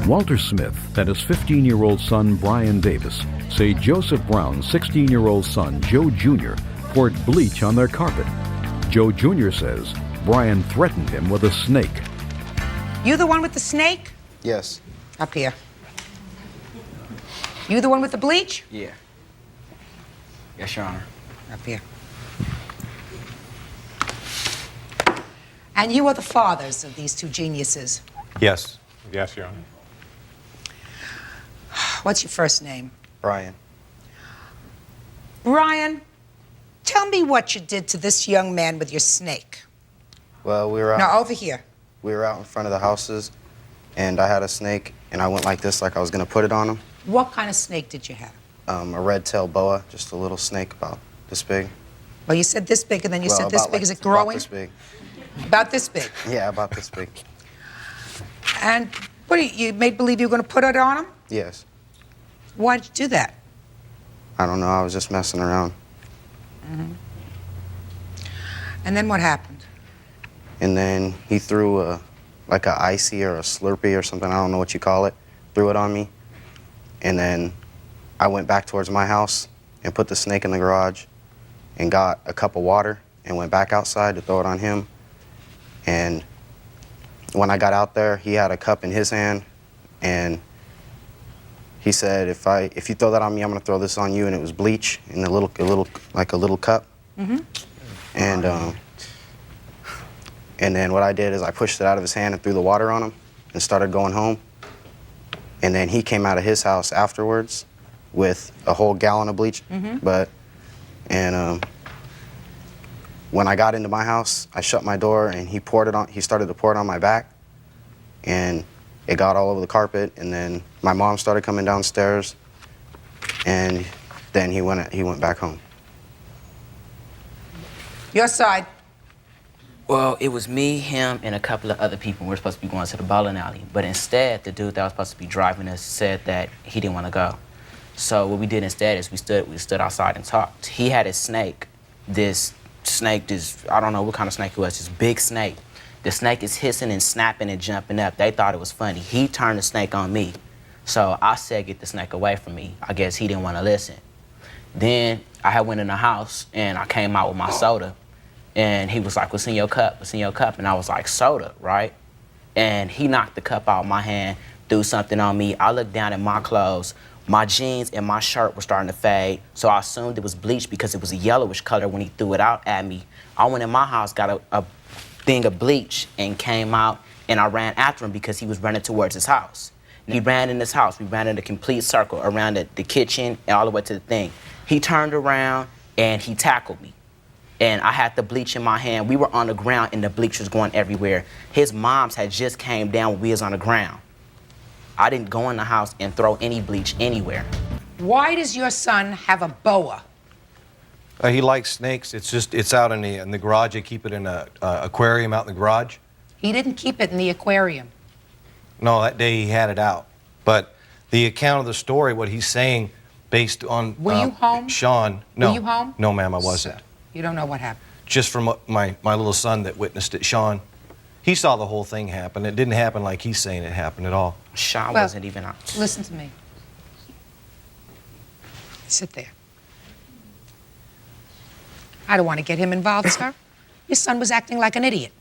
Walter Smith and his 15-year-old son, Brian Davis, say Joseph Brown's 16-year-old son, Joe Jr., poured bleach on their carpet. Joe Jr. says Brian threatened him with a snake. You the one with the snake? Yes. Up here. You the one with the bleach? Yeah. Yes, Your Honor. Up here. And you are the fathers of these two geniuses? Yes. Yes, Your Honor. What's your first name? Brian. Brian, tell me what you did to this young man with your snake. Well, we were out. No, over here. We were out in front of the houses, and I had a snake, and I went like this, like I was gonna put it on him. What kind of snake did you have? A red-tailed boa, just a little snake about this big. Well, you said this big, and then you said this about big. like, Is it growing? About this big. About this big? Yeah, about this big. And what, you made believe you were going to put it on him? Yes. Why did you do that? I don't know, I was just messing around. And then what happened? And then he threw like a icy or a Slurpee or something, I don't know what you call it, threw it on me. And then I went back towards my house and put the snake in the garage and got a cup of water and went back outside to throw it on him. And when I got out there, he had a cup in his hand, and he said, if you throw that on me, I'm gonna throw this on you, and it was bleach in a little cup. And then what I did is I pushed it out of his hand and threw the water on him and started going home. And then he came out of his house afterwards with a whole gallon of bleach. When I got into my house, I shut my door and he started to pour it on my back, and it got all over the carpet. And then my mom started coming downstairs, and then he went back home. Your side. Well, it was me, him, and a couple of other people. We were supposed to be going to the bowling alley. But instead, the dude that was supposed to be driving us said that he didn't want to go. So what we did instead is we stood outside and talked. He had a snake. This snake, I don't know what kind of snake it was, this big snake. The snake is hissing and snapping and jumping up. They thought it was funny. He turned the snake on me. So I said, get the snake away from me. I guess he didn't want to listen. Then I had went in the house and I came out with my soda. And he was like, what's in your cup? What's in your cup? And I was like, soda, right? And he knocked the cup out of my hand, threw something on me. I looked down at my clothes. My jeans and my shirt were starting to fade, so I assumed it was bleach because it was a yellowish color when he threw it out at me. I went in my house, got a thing of bleach, and came out, and I ran after him because he was running towards his house. He ran in his house. We ran in a complete circle around the kitchen and all the way to the thing. He turned around, and he tackled me. And I had the bleach in my hand. We were on the ground, and the bleach was going everywhere. His moms had just came down when we was on the ground. I didn't go in the house and throw any bleach anywhere. Why does your son have a boa? He likes snakes. It's out in the garage. They keep it in an aquarium out in the garage. He didn't keep it in the aquarium. No, that day he had it out. But the account of the story, what he's saying, based on Were you home? Sean. No. Were you home? No, ma'am, I wasn't. You don't know what happened? Just from my little son that witnessed it, Sean. He saw the whole thing happen. It didn't happen like he's saying it happened at all. Sean wasn't even out. Listen to me. Sit there. I don't want to get him involved, sir. Your son was acting like an idiot.